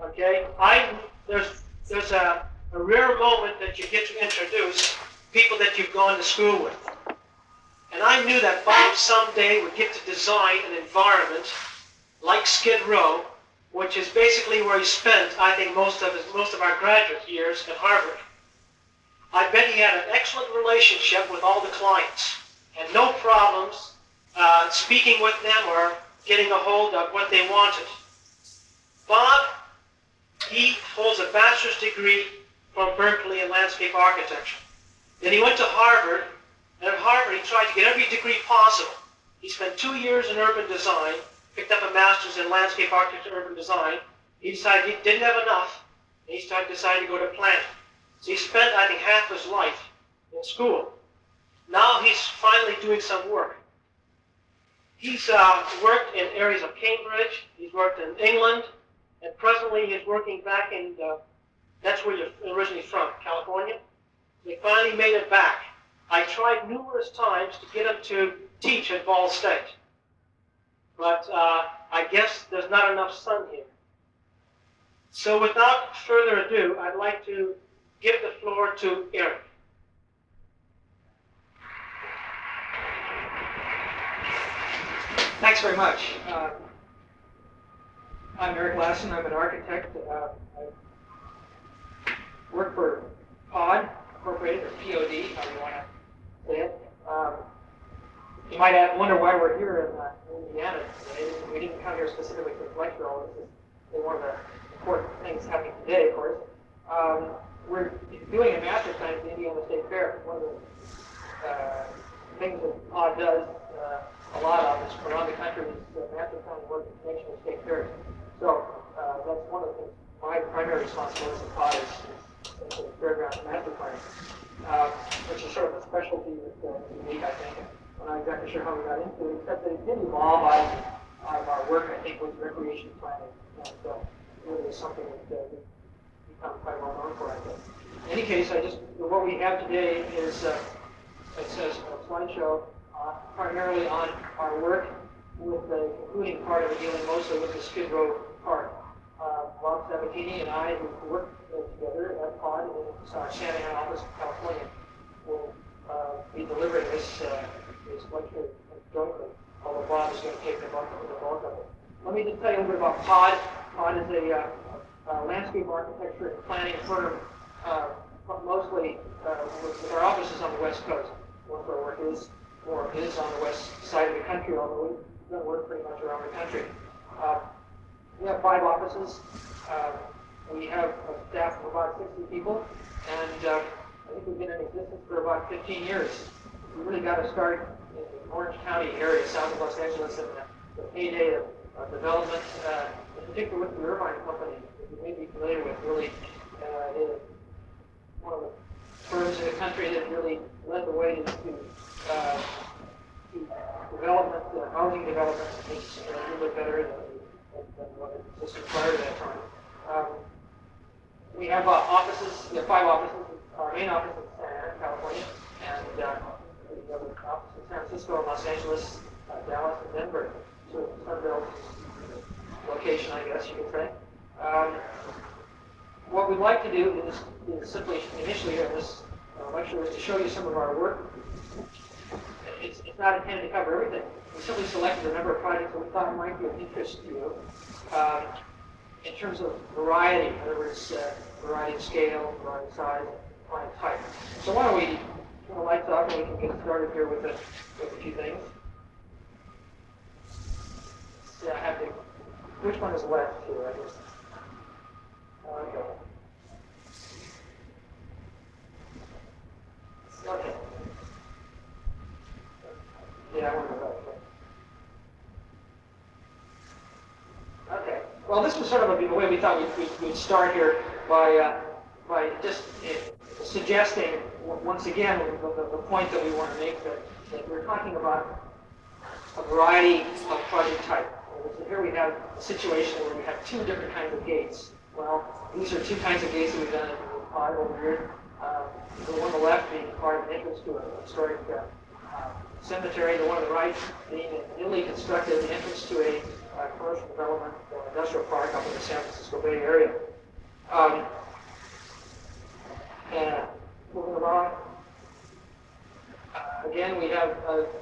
Okay, there's a rare moment that you get to introduce people that you've gone to school with. And I knew that Bob someday would get to design an environment like Skid Row, which is basically where he spent, I think, most of our graduate years at Harvard. I bet he had an excellent relationship with all the clients and no problems speaking with them or getting a hold of what they wanted. Bob, he holds a bachelor's degree from Berkeley in landscape architecture. Then he went to Harvard, and at Harvard he tried to get every degree possible. He spent 2 years in urban design, picked up a master's in landscape architecture and urban design. He decided he didn't have enough, and he decided to go to planning. So he spent, I think, half his life in school. Now he's finally doing some work. He's worked in areas of Cambridge, he's worked in England, and presently he's working back in, that's where you're originally from, California. He finally made it back. I tried numerous times to get him to teach at Ball State, but I guess there's not enough sun here. So without further ado, I'd like to give the floor to Eric. Thanks very much. I'm Eric Lassen. I'm an architect. I work for POD, Incorporated, or POD, how you want to say it. You might wonder why we're here in Indiana today. We didn't come here specifically for the lecture, although this is one of the important things happening today, of course. We're doing a master plan at the Indiana State Fair. One of the things that POD does a lot of is around the country is master plan work in connection with state fairs. So that's one of the things. My primary responsibility as POD is the fairgrounds master planning, which is sort of a specialty that's unique, I think. I'm not exactly sure how we got into it, except that it did evolve out of our work, I think, with recreation planning. And really is something that we've become quite well known for, I think. In any case, what we have today is, it says a slideshow primarily on our work with the concluding part of it dealing mostly with the Skid Row part. Bob Sabbatini and I, who worked together at POD in our Santa Ana office in California, will be delivering this lecture jointly, although Bob is going to take the bulk of it. Let me just tell you a little bit about POD. POD is a landscape architecture and planning firm, mostly with our offices on the West Coast. Most of our work is on the west side of the country, although we've done work pretty much around the country. We have 5 offices. We have a staff of about 60 people, and I think we've been in existence for about 15 years. We really got to start in the Orange County area, south of Los Angeles, in the heyday of development, in particular with the Irvine Company, that you may be familiar with. Really, is one of the firms in the country that really led the way to development, housing development, is a little bit better than what existed prior to that time. We have offices. We have 5 offices. Our main office is in Santa Ana, California, and we have an office in San Francisco, Los Angeles, Dallas, and Denver. So Sunbelt location, I guess you could say. What we'd like to do is simply initially in this lecture is to show you some of our work. It's not intended to cover everything. We simply selected a number of projects that we thought might be of interest to you in terms of variety, in other words, variety of scale, variety of size, variety of type. So why don't we turn the lights off and we can get started here with a few things. Yeah, I have to. Which one is left here? I guess. Okay. Okay. Yeah, I want to go back. Okay. Well, this was sort of the way we thought we'd start here by just suggesting once again the point that we want to make that we're talking about a variety of project type. So here we have a situation where we have 2 different kinds of gates. Well, these are 2 kinds of gates that we've done in POD over here. The one on the left being part of an entrance to a historic cemetery, the one on the right being an newly constructed entrance to a commercial development industrial park up in the San Francisco Bay Area. And moving along. Again, we have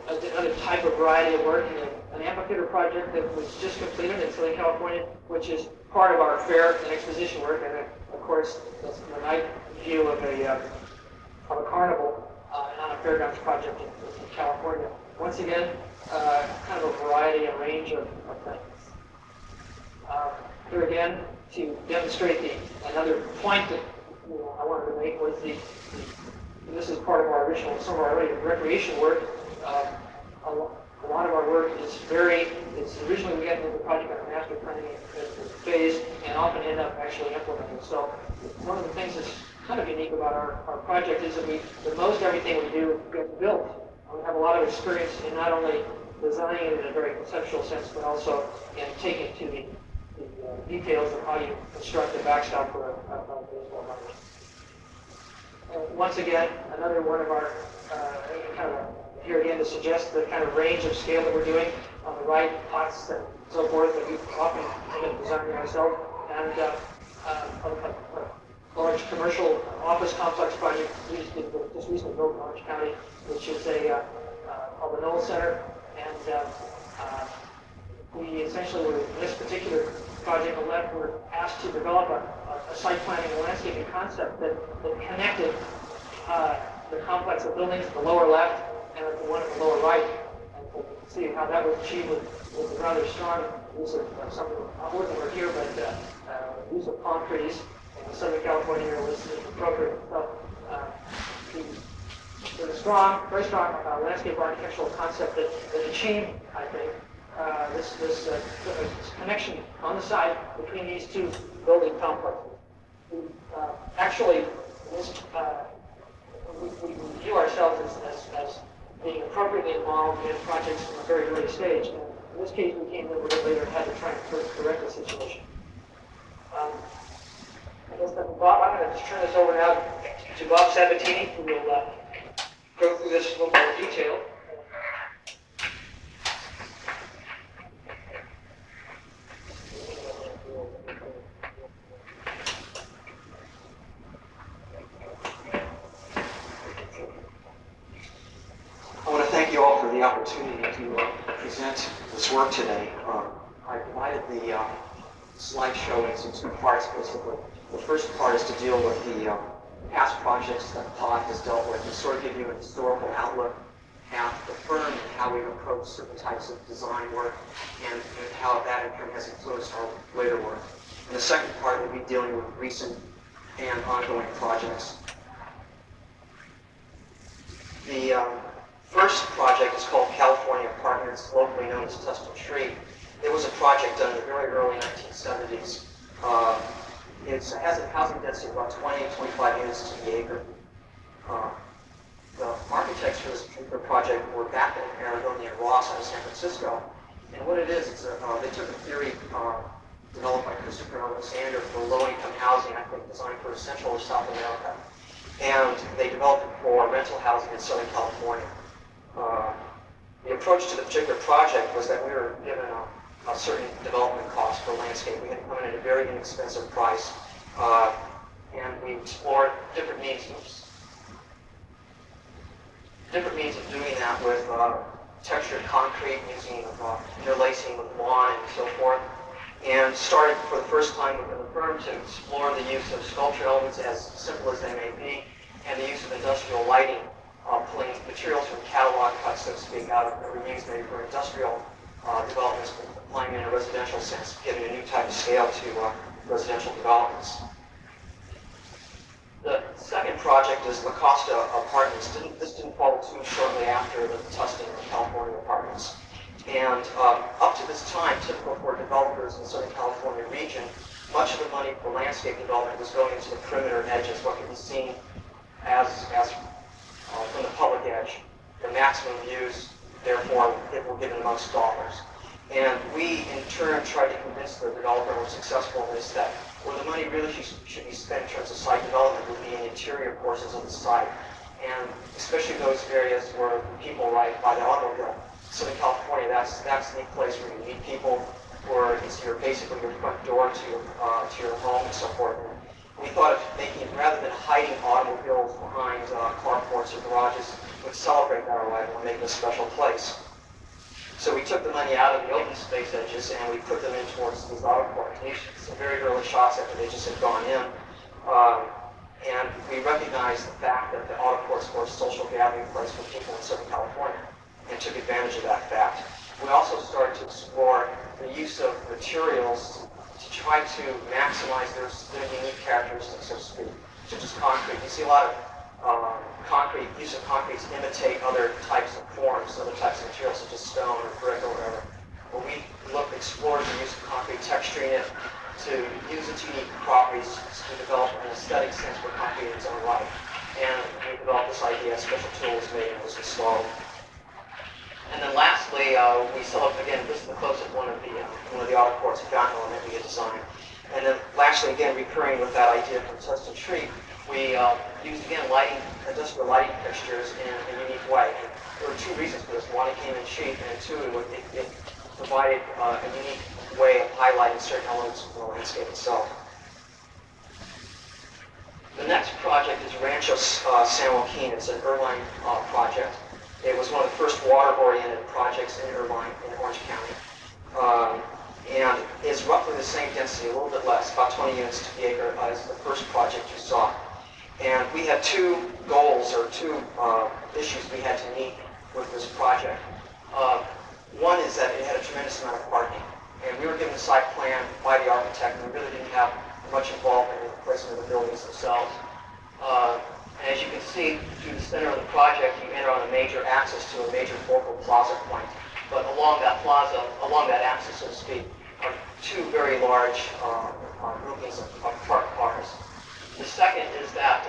another type of variety of work, an amphitheater project that was just completed in Southern California, which is part of our fair and exposition work, and then, of course, that's the night view of a carnival on a fairgrounds project in California. Once again, kind of a variety and range of things. Here again, to demonstrate another point that I wanted to make was this is part of our original, some of our early recreation work. A lot of our work is it's originally we get into the project on a master planning phase and often end up actually implementing. So one of the things that's kind of unique about our project is that most everything we do gets built. We have a lot of experience in not only designing it in a very conceptual sense, but also in taking to the details of how you construct a backstop for a baseball mound. And once again, another one of our here again to suggest the kind of range of scale that we're doing on the right, pots and so forth that we often end up designing ourselves, and a large commercial office complex project we just recently built in Orange County, which is called the Knoll Center, and we essentially were in this particular project on the left, were asked to develop a site planning and landscaping concept that connected the complex of buildings at the lower left and the one at the lower right. And you can see how that was achieved with a rather strong use of some of work here, but use of palm trees in Southern California was appropriate. So there's a very strong landscape architectural concept that achieved, I think, this connection on the side between these two building complexes. Actually, we view ourselves as being appropriately involved in projects from a very early stage. And in this case, we came in a little bit later and had to try and correct the situation. I guess that Bob, I'm going to just turn this over now to Bob Sabbatini, who will go through this in a little more detail. I want to thank you all for the opportunity to present this work today. I divided the slideshow into two parts, basically. The first part is to deal with the past projects that Todd has dealt with and sort of give you a historical outlook at the firm and how we've approached certain types of design work and how that in turn has influenced our later work. And the second part will be dealing with recent and ongoing projects. The first project is called California Apartments, locally known as Tustin Tree. It was a project done in the very early 1970s. It has a housing density of about 20 to 25 units to the acre. The architects for this particular project were back in Arizona and Ross out of San Francisco. And what it is, they took a theory developed by Christopher Alexander for low-income housing, I think designed for Central or South America. And they developed it for rental housing in Southern California. The approach to the particular project was that we were given a certain development cost for landscape. We had to come in at a very inexpensive price, and we explored different means of doing that with textured concrete, using interlacing with lawn and so forth, and started for the first time within the firm to explore the use of sculpture elements, as simple as they may be, and the use of industrial lighting, pulling materials from catalog cuts, so to speak, out of that were used maybe for industrial developments, but applying in a residential sense, giving a new type of scale to residential developments. The second project is La Costa Apartments. This didn't follow too shortly after the Tustin California Apartments. And up to this time, typical for developers in the Southern California region, much of the money for landscape development was going into the perimeter edges, what can be seen as from the public edge. The maximum views, therefore, it will give the most dollars. And we, in turn, tried to convince the developer, and were successful in this, that where the money really should be spent in terms of site development would be in the interior portions of the site, and especially those areas where people ride by the automobile. Southern California, that's the place where you meet people, or it's basically your front door to your home and so forth. And we thought of making, rather than hiding automobiles behind carports or garages, we'd celebrate that arrival and make it a special place. So we took the money out of the open space edges and we put them in towards these auto courts. These some very early shots after they just had gone in. And we recognized the fact that the auto courts were a social gathering place for people in Southern California and took advantage of that fact. We also started to explore the use of materials to try to maximize their unique characteristics, so to speak, such as concrete. You see a lot of use of concrete to imitate other types of forms, other types of materials such as stone or brick or whatever. But we explored the use of concrete, texturing it to use its unique properties to develop an aesthetic sense for concrete in its own right. And we developed this idea, a special tool was made and was installed. And then lastly, we selected, again, this is the closest one of the auto courts found element we had designed. And then lastly, again, recurring with that idea from Test and Treat, we used, again, industrial lighting fixtures in a unique way. And there were two reasons for this. One, it came in cheap, and two, it provided a unique way of highlighting certain elements of the landscape itself. The next project is Rancho San Joaquin. It's an Irvine project. It was one of the first water-oriented projects in Irvine, in Orange County. And it's roughly the same density, a little bit less, about 20 units to the acre as the first project you saw. And we had two goals, or two issues we had to meet with this project. One is that it had a tremendous amount of parking. And we were given a site plan by the architect, and we really didn't have much involvement in the placement of the buildings themselves. And as you can see, through the center of the project, you enter on a major access to a major focal plaza point. But along that plaza, along that axis, so to speak, are two very large groupings of parked cars. The second is that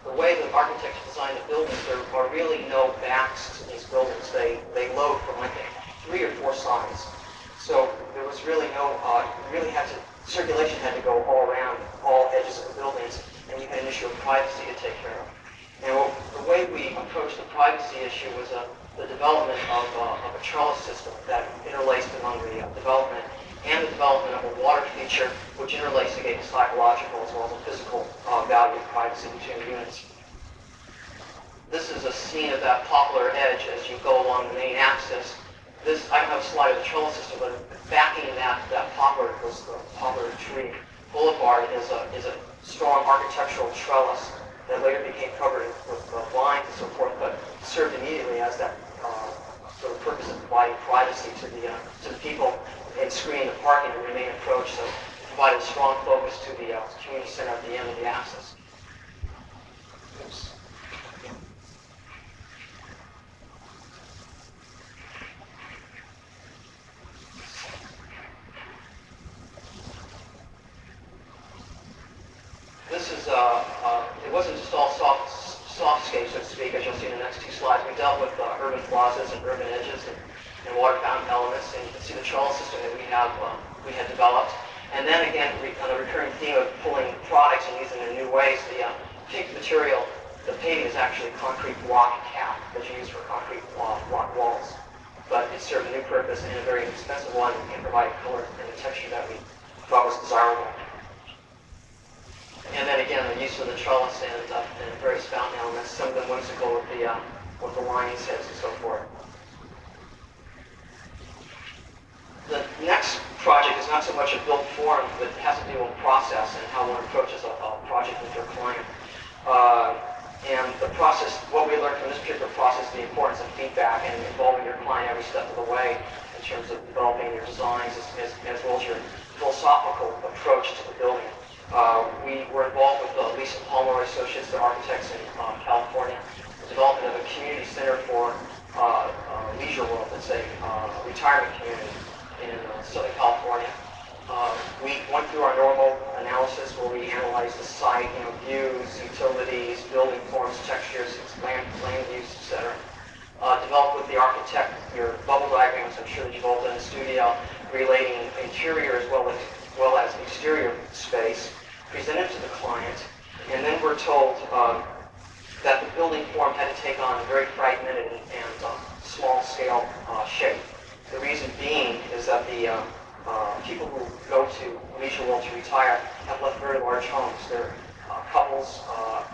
the way the architects designed the buildings, there are really no backs to these buildings. They load from, I think, 3 or 4 sides. So there was really no, circulation had to go all around all edges of the buildings, and you had an issue of privacy to take care of. And the way we approached the privacy issue was the development of a trellis system that interlaced among the development and the development of a water feature which interlaced to get the psychological as well as the physical value of privacy between the units. This is a scene of that poplar edge as you go along the main axis. I don't have a slide of the trellis system, but backing that poplar was the poplar tree boulevard is a strong architectural trellis that later became covered with vines and so forth, but served immediately as that for the purpose of providing privacy to the people and screening the parking and the main approach. So it provided a strong focus to the community center at the end of the axis. Oops. This is, it wasn't just all softscape, so to speak, as you'll see in the next 2 slides. We dealt with urban plazas and urban edges and water fountain elements, and you can see the trellis system that we had developed. And then again, on a recurring theme of pulling products and using them in new ways, the pink material, the paving is actually a concrete block cap that you use for concrete block walls. But it served a new purpose and a very expensive one, and provide color and the texture that we thought was desirable. And then again, the use of the trellis and various fountain elements, some of them whimsical with the lining heads and so forth. The next project is not so much a built form, but it has to do with process and how one approaches a project with their client. And the process, what we learned from this particular process, the importance of feedback and involving your client every step of the way in terms of developing your designs as well as your philosophical approach to the building. We were involved with Lisa Palmer Associates, the architects in California, the development of a community center for Leisure World. It's a retirement community in Southern California. We went through our normal analysis where we analyzed the site, views, utilities, building forms, textures, land use, etc. Developed with the architect your bubble diagrams, I'm sure that you've all done in the studio, relating interior as well as exterior space, presented to the client, and then we're told that the building form had to take on a very fragmented and small-scale shape. The reason being is that the people who go to Leisure World to retire have left very large homes. They're couples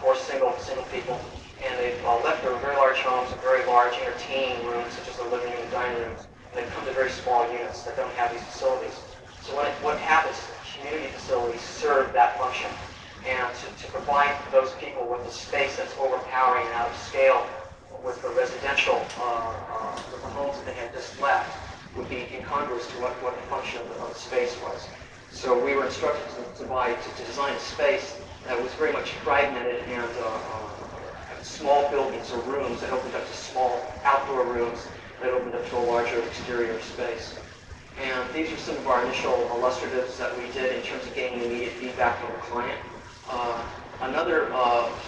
or single people, and they've left their very large homes and very large entertaining rooms, such as their living room and dining rooms, and they've come to very small units that don't have these facilities. So what happens is community facilities serve that function, and to provide those people with a space that's overpowering and out of scale with the residential, with the homes that they had just left, would be incongruous to what the function of the space was. So we were instructed to design a space that was very much fragmented and small buildings or rooms that opened up to small outdoor rooms that opened up to a larger exterior space. And these are some of our initial illustratives that we did in terms of gaining immediate feedback from the client. Another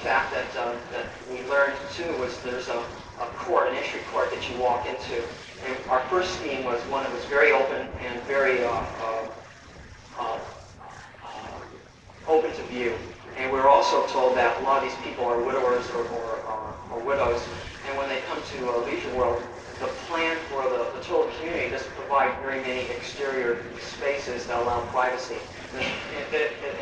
fact that we learned too was there's a court, an entry court that you walk into. And our first scheme was one that was very open and very open to view. And we were also told that a lot of these people are widowers or widows, and when they come to Leisure World, the plan for the total community doesn't provide very many exterior spaces that allow privacy. And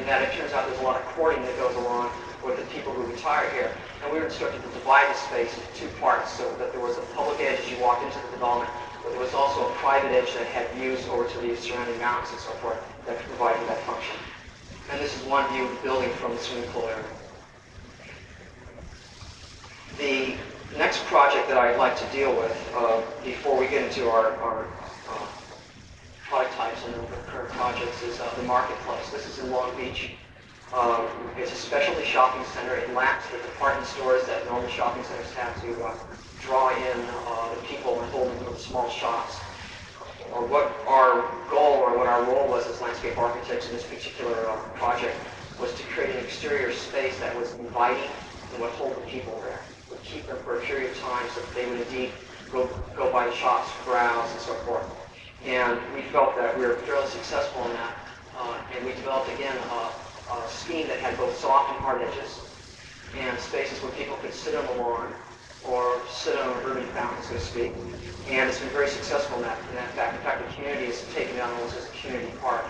that it turns out there's a lot of courting that goes along with the people who retire here. And we were instructed to divide the space into two parts, so that there was a public edge as you walked into the development, but there was also a private edge that had views over to the surrounding mountains and so forth that could provide for that function. And this is one view of the building from the swimming pool area. The next project that I'd like to deal with before we get into our product types and the current projects is the marketplace. This is in Long Beach. It's a specialty shopping center. It lacks the department stores that normal shopping centers have to draw in the people and hold them in small shops. What our goal or what our role was as landscape architects in this particular project was to create an exterior space that was inviting and would hold the people there, would keep them for a period of time so that they would indeed go by the shops, browse, and so forth. And we felt that we were fairly successful in that, and we developed again a scheme that had both soft and hard edges, and spaces where people could sit on the lawn or sit on a urban fountain, so to speak. And it's been very successful in that fact. In fact, the community has taken down almost as a community park.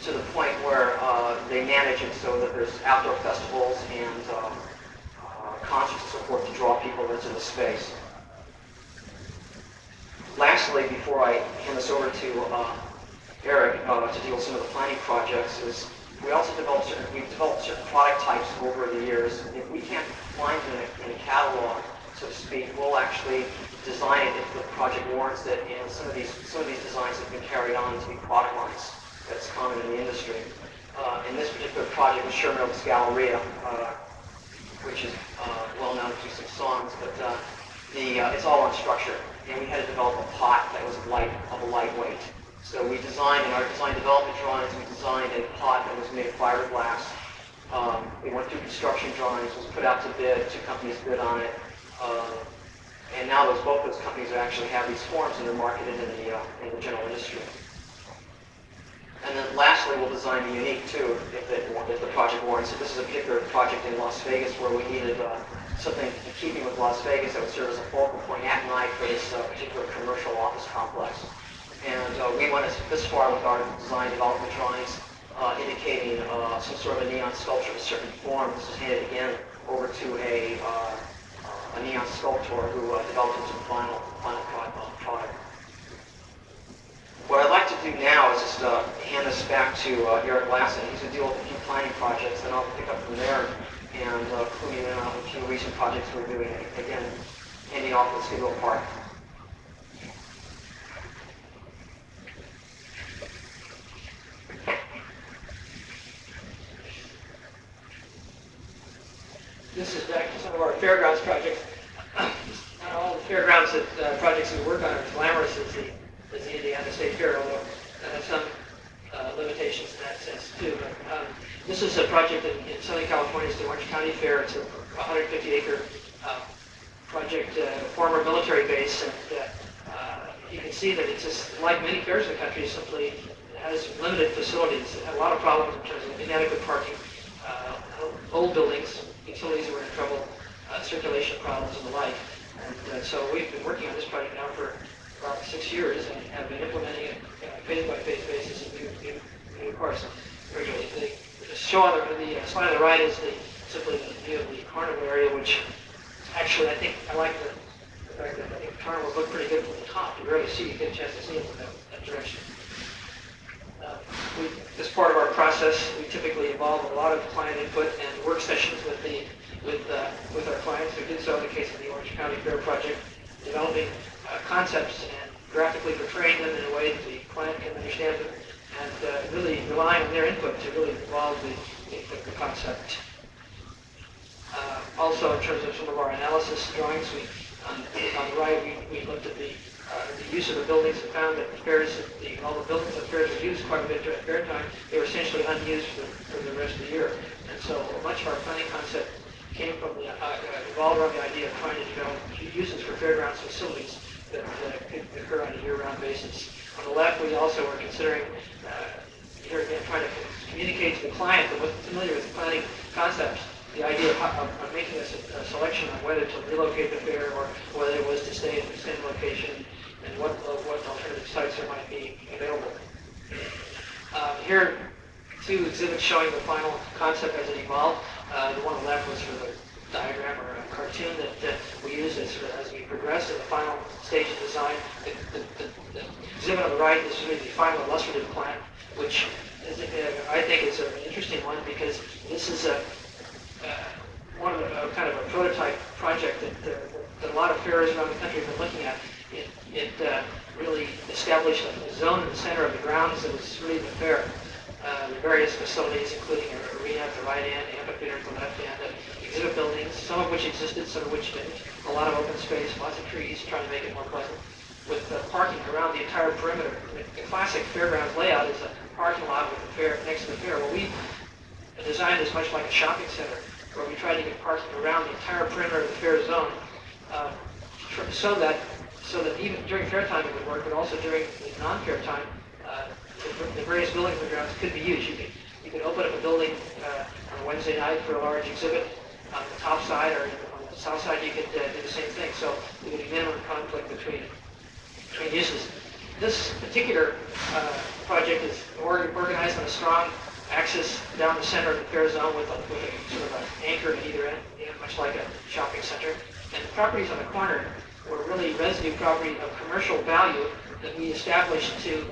To the point where they manage it so that there's outdoor festivals and concerts and so forth to draw people into the space. Lastly, before I hand this over to Eric to deal with some of the planning projects, is we've developed certain product types over the years. If we can't find them in a catalog, so to speak, we'll actually design it if the project warrants it. And some of these designs have been carried on to be product lines. That's common in the industry. In this particular project with Sherman Oaks Galleria, which is well known to some songs, but it's all on structure. And we had to develop a pot that was of a lightweight. So we designed, in our design development drawings, we designed a pot that was made of fiberglass. It went through construction drawings, was put out to bid, 2 companies bid on it. And now both those companies actually have these forms and they're marketed in the general industry. And then lastly, we'll design the unique too, if the project warrants it. This is a particular project in Las Vegas where we needed something in keeping with Las Vegas that would serve as a focal point at night for this particular commercial office complex. And we went this far with our design development drawings, indicating some sort of a neon sculpture of a certain form. This was handed again over to a neon sculptor who developed it to the final product. What I'd like to do now is just hand this back to Eric Lassen. He's going to deal with a few planning projects, and I'll pick up from there and clue you in on a few recent projects we're doing. Again, ending off with Skid Row Park. This is back to some of our fairgrounds projects. Not all the fairgrounds projects we work on are as glamorous as the Indiana State Fair, although that has some limitations in that sense too. But, this is a project in Southern California. It's the Orange County Fair. It's a 150-acre project, former military base, and you can see that it's just like many fairs in the country. Simply has limited facilities. It had a lot of problems in terms of inadequate parking, old buildings, utilities were in trouble, circulation problems and the like. And so we've been working on this project now for about 6 years and have been implementing it on a phase-by-phase basis in new parts regularly. The show on the slide on the right is simply the view of the carnival area, which actually I like the fact that I think carnivals look pretty good from the top. You rarely get a chance to see them in that direction. As part of our process, we typically involve a lot of client input and work sessions with our clients. We did so in the case of the Orange County Fair project, developing concepts and graphically portraying them in a way that the client can understand them, and really relying on their input to really evolve the concept. Also, in terms of some of our analysis drawings, on the right, we looked at the use of the buildings and found that all the buildings that fairs were used quite a bit during fair time, they were essentially unused for the rest of the year. And so much of our planning concept came from evolved around the idea of trying to develop uses for fairgrounds facilities that could occur on a year-round basis. On the left, we also were considering, here again, trying to communicate to the client that wasn't familiar with the planning concepts, the idea of making a selection on whether to relocate the fair or whether it was to stay in the same location, and what alternative sites there might be available. Here, two exhibits showing the final concept as it evolved. The one on the left was for the diagram or a cartoon that we use as we progress in the final stage of design. The exhibit on the right is really the final illustrative plan, which I think is an interesting one because this is one of the kind of a prototype project that a lot of fairs around the country have been looking at. It really established a zone in the center of the grounds that was really the fair. The various facilities, including an arena at the right end, amphitheater at the left end, exhibit buildings, some of which existed, some of which didn't. A lot of open space, lots of trees, trying to make it more pleasant. With parking around the entire perimeter. The classic fairgrounds layout is a parking lot with the fair next to the fair. Well, we designed this much like a shopping center, where we tried to get parking around the entire perimeter of the fair zone, so that even during fair time it would work, but also during the non-fair time, the various buildings on the grounds could be used. You could open up a building on a Wednesday night for a large exhibit on the top side, or on the south side you could do the same thing. So there would be minimum conflict between uses. This particular project is organized on a strong axis down the center of the fair zone with a sort of an anchor at either end, much like a shopping center. And the properties on the corner were really residue property of commercial value that we established to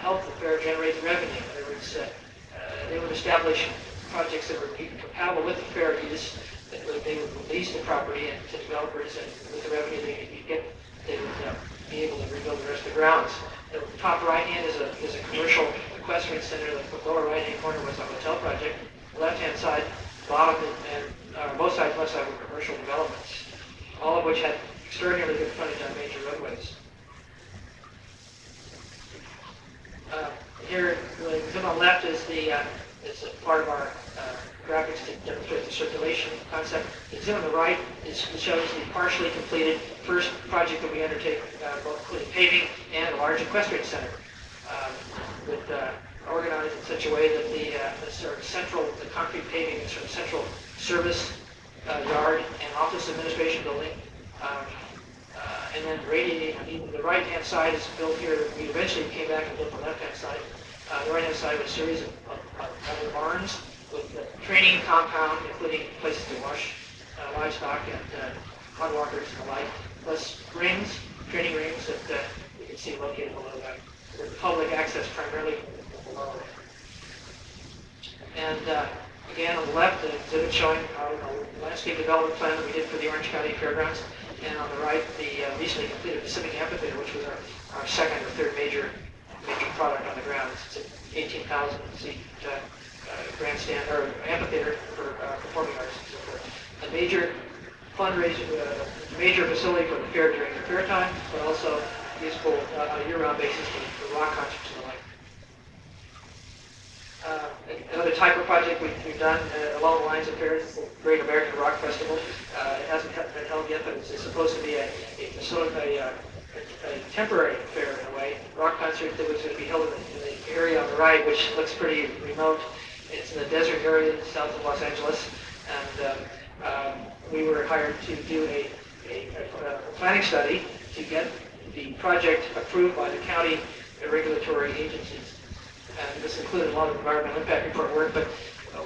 help the fair generate the revenue. In other words, they would establish projects that were compatible with the fair use, that they would lease the property to developers, and with the revenue they get, they would be able to rebuild the rest of the grounds. The top right hand is a commercial equestrian center. The lower right hand corner was a hotel project. The left hand side, bottom and both sides left side were commercial developments, all of which had extraordinarily good frontage on major roadways. Here, the exhibit on the left is is a part of our graphics to demonstrate the circulation concept. The exhibit on the right shows the partially completed first project that we undertake, both including paving and a large equestrian center, organized in such a way that the sort of the concrete paving is sort of central service yard and office administration building. And then radiating, the right-hand side is built here. We eventually came back and built the left-hand side. The right-hand side was a series of other barns with the training compound, including places to wash livestock and hot walkers and the like, plus training rings that you can see located below that. With public access primarily below. And again, on the left, the exhibit showing our landscape development plan that we did for the Orange County Fairgrounds. And on the right, the recently completed Pacific Amphitheater, which was our second or third major product on the grounds. It's an 18,000 seat grandstand or amphitheater for performing arts and so forth. A major fundraiser, major facility for the fair during the fair time, but also useful on a year-round basis for rock concerts and the like. Another type of project we've done along the lines of fairs is the Great American Rock Festival. It hasn't been held yet, but it's supposed to be a temporary fair in a way. Rock concert that was going to be held in the area on the right, which looks pretty remote. It's in the desert area south of Los Angeles, and we were hired to do a planning study to get the project approved by the county regulatory agencies. And this included a lot of environmental impact report work, but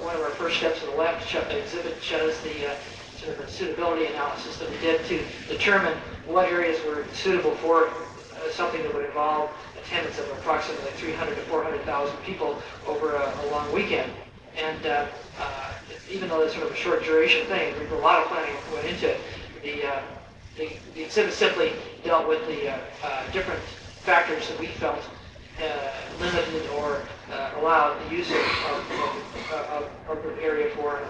one of our first steps on the left exhibit shows the sort of the suitability analysis that we did to determine what areas were suitable for something that would involve attendance of approximately 300 to 400,000 people over a long weekend. And even though it's sort of a short duration thing, a lot of planning went into it. The exhibit simply dealt with the different factors that we felt limited or allowed the use of the area for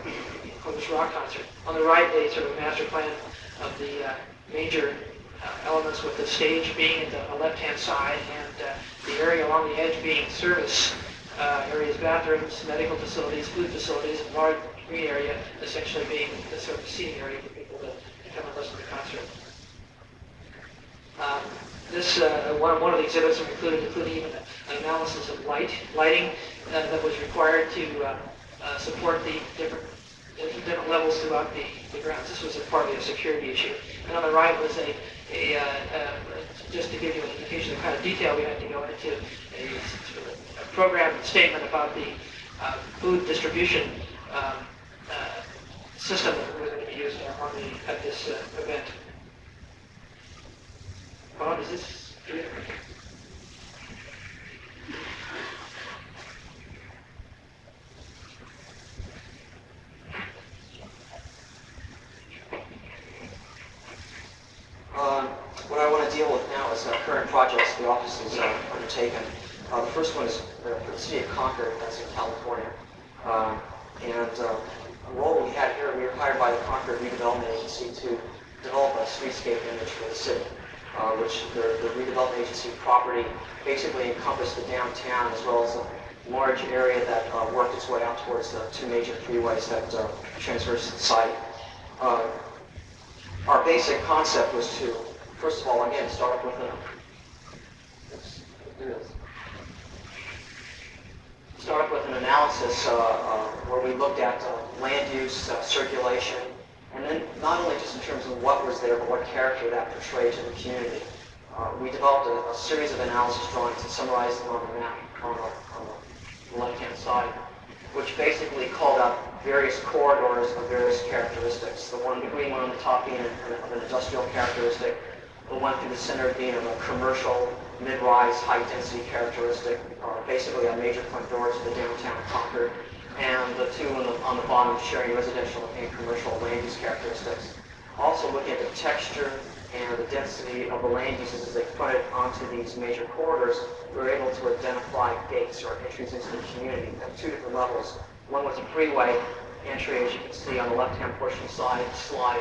this rock concert. On the right, they sort of master plan of the major elements, with the stage being at the left-hand side and the area along the edge being service areas, bathrooms, medical facilities, food facilities, and large green area essentially being the sort of seating area for people to come and listen to the concert. One of the exhibits included even an analysis of lighting that was required to support the different levels throughout the grounds. This was partly a security issue. And on the right was just to give you an indication of the kind of detail we had to go into, a program statement about the food distribution system that was going to be used at this event. Bob, is this good? What I want to deal with now is current projects the office has undertaken. The first one is for the city of Concord, that's in California. A role we had here, we were hired by the Concord Redevelopment Agency to develop a streetscape image for the city, which the redevelopment agency property basically encompassed the downtown as well as a large area that worked its way out towards the two major freeways that traverse the site. Our basic concept was to, first of all, again, start with an analysis where we looked at land use, circulation, and then not only just in terms of what was there, but what character that portrayed to the community. We developed a series of analysis drawings and summarized them on the map on the left-hand side, which basically called out various corridors of various characteristics. The green one on the top being of an industrial characteristic, the one through the center being of a commercial, mid-rise, high-density characteristic, basically a major front door to the downtown Concord, and the two on the bottom sharing residential and commercial land use characteristics. Also looking at the texture and the density of the land uses as they fronted onto these major corridors, we were able to identify gates or entries into the community at two different levels. One was a freeway entry, as you can see on the left-hand portion of the slide,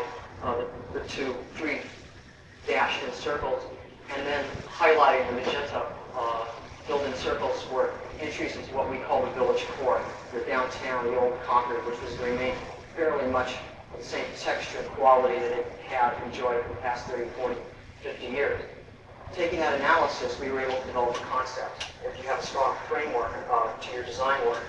the three dashed in circles, and then highlighting the magenta filled in circles were entries into what we call the village core, the downtown, the old Concord, which was remained fairly much the same texture and quality that it had enjoyed for the past 30, 40, 50 years. Taking that analysis, we were able to develop a concept. If you have a strong framework to your design work,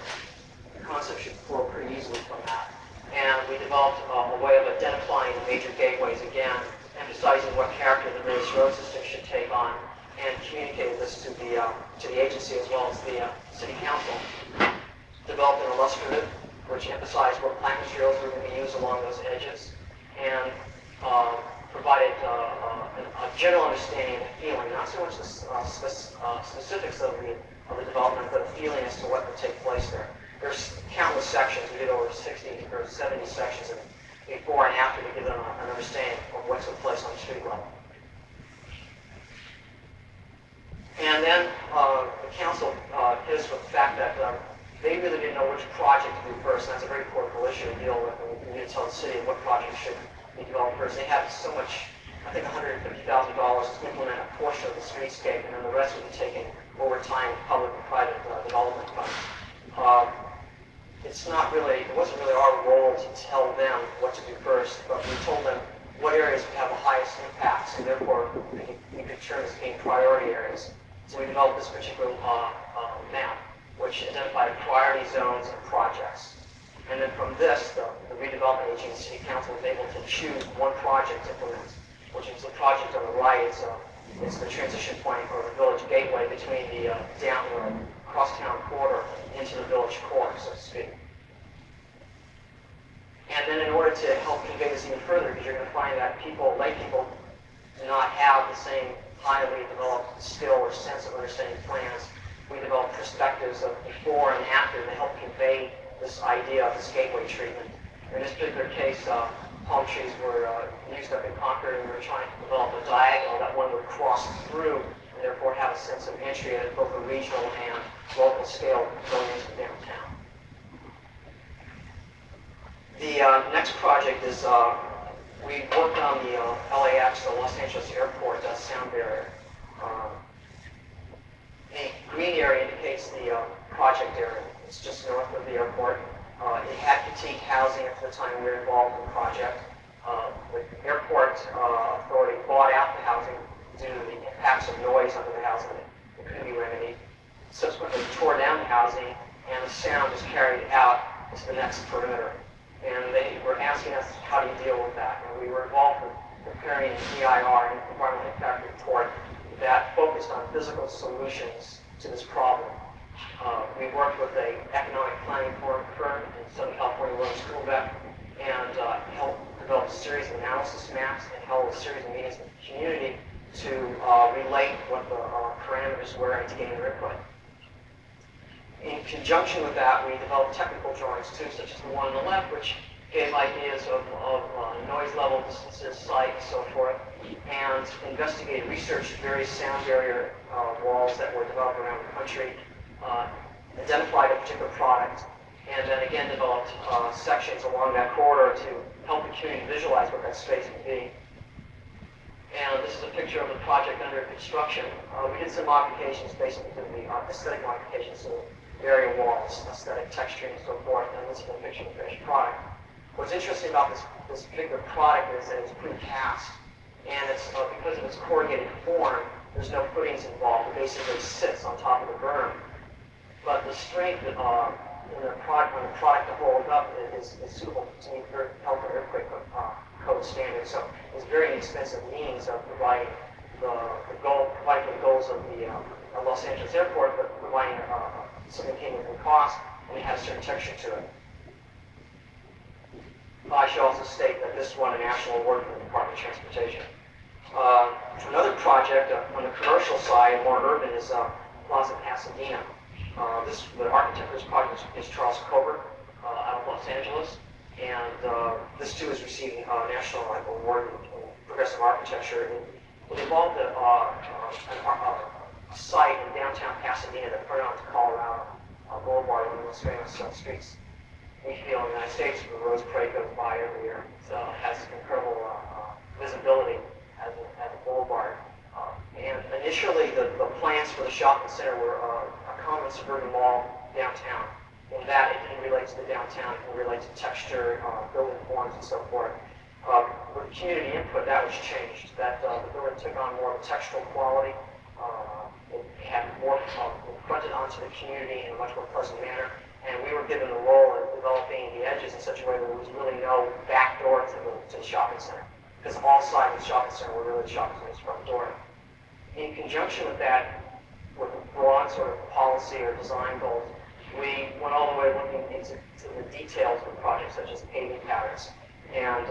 the concept should flow pretty easily from that. And we developed a way of identifying the major gateways again, emphasizing what character the various road systems should take on, and communicated this to the agency as well as the city council. Developed an illustrative, which emphasized what plant materials were going to be used along those edges, and provided a general understanding and feeling, not so much the specifics of the development, but a feeling as to what would take place there. There's countless sections. We did over 60 or 70 sections before and after to give them an understanding of what took place on the street level. And then the council hit us with the fact that they really didn't know which project to do first, and that's a very critical issue to deal with. And we need to tell the city what project should be developed first. They had so much, I think $150,000 to implement a portion of the streetscape, and then the rest would be taken over time with public and private development funds. It wasn't really our role to tell them what to do first, but we told them what areas would have the highest impacts, and therefore we could term as being priority areas. So we developed this particular map, which identified priority zones and projects. And then from this, the redevelopment agency, city council was able to choose one project to implement, which is the project on the right. It's It's the transition point or the village gateway between the down or cross-town corridor into the village core, so to speak. And then in order to help convey this even further, because you're going to find that lay people do not have the same highly developed skill or sense of understanding plans, we developed perspectives of before and after to help convey this idea of this gateway treatment. In this particular case, palm trees were used up in Concord, and we were trying to develop a diagonal that one would cross through and therefore have a sense of entry at both a regional and local scale going into downtown. The next project is we worked on the LAX, the Los Angeles Airport sound barrier. The green area indicates the project area. It's just north of the airport. It had fatigue housing at the time we were involved in the project. The airport authority bought out the housing due to the impacts of noise under the housing that couldn't be remedied. Subsequently tore down the housing, and the sound was carried out to the next perimeter. And they were asking us, how do you deal with that? And we were involved in preparing an EIR, an environmental impact report, that focused on physical solutions to this problem. We worked with an economic planning firm in Southern California, Woollen School Vet, and helped develop a series of analysis maps and held a series of meetings with the community to relate what the parameters were and to gain their input. In conjunction with that, we developed technical drawings too, such as the one on the left, which gave ideas of noise level, distances, sight, and so forth, and investigated, researched various sound barrier walls that were developed around the country, identified a particular product, and then again developed sections along that corridor to help the community visualize what that space would be. And this is a picture of the project under construction. We did some modifications, basically the aesthetic modifications to the barrier walls, aesthetic texturing and so forth, and this is a picture of the finished product. What's interesting about this particular product is that it's precast, and it's because of its corrugated form, there's no footings involved. It basically sits on top of the berm. But the strength in the product, when the product to hold up is suitable to meet health and earthquake code standards. So it's very inexpensive means of providing the goals of the Los Angeles Airport, but providing something came within cost, and it has a certain texture to it. I should also state that this won a national award from the Department of Transportation. Another project on the commercial side, more urban, is Plaza Pasadena. The architect of this project is Charles Colbert out of Los Angeles, and this too is receiving a national award in progressive architecture. It involved a site in downtown Pasadena that fronted onto Colorado Boulevard, one of the most famous streets we feel in the United States, where Rose Parade goes by every year. So it has incredible visibility as a boulevard. And initially, the plans for the shopping center were a common suburban mall downtown. In that, it didn't relate to the downtown, it didn't relate to texture, building forms, and so forth. With community input, that was changed. That the building took on more of a textural quality. It had more fronted onto the community in a much more pleasant manner. And we were given the role of developing the edges in such a way that there was really no back door to the shopping center. Because all sides of the shopping center were really the shopping center's front door. In conjunction with that, with a broad sort of policy or design goals, we went all the way looking into the details of the project, such as paving patterns, and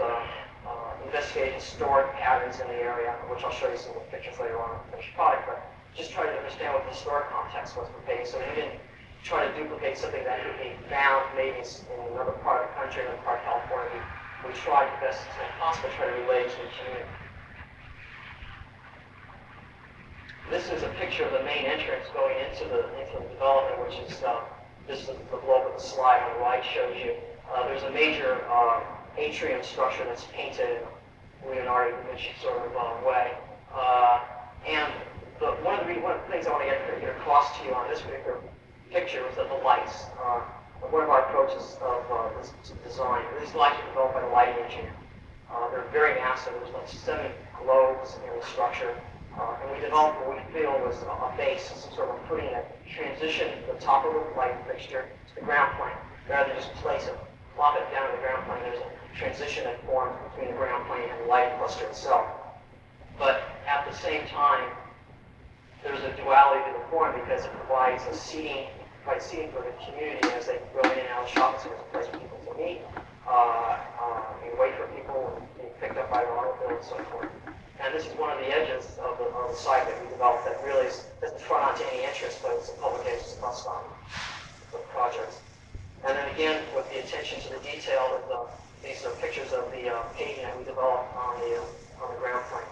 investigated historic patterns in the area, which I'll show you some pictures later on in the finished product, but just tried to understand what the historic context was for paving, so we didn't try to duplicate something that could be found maybe in another part of the country, another part of California. We tried the best as possible to try to relate it to the community. This is a picture of the main entrance going into the development, which is this is the blow up of the slide on the right shows you. There's a major atrium structure that's painted in Leonardo da Vinci sort of way. And one of the things I want to get across to you on this particular picture was that the lights. One of our approaches of this design, these lights were developed by the lighting engineer. They're very massive. There's like 7 globes in the structure. And we developed what we feel was a base, some sort of footing that transitioned the top of the light fixture to the ground plane. Rather than just place it, plop it down to the ground plane, there's a transition that forms between the ground plane and the lighting cluster itself. But at the same time, there's a duality to the form because it provides seating for the community as they go in and out of shopping centers, a place for people to meet, and wait for people and be picked up by their automobile and so forth. And this is one of the edges of the site that we developed that really doesn't front onto any entrance, but it's a public entrance bus stop for the project. And then again, with the attention to the detail, these are pictures of the paving that we developed on the ground plane.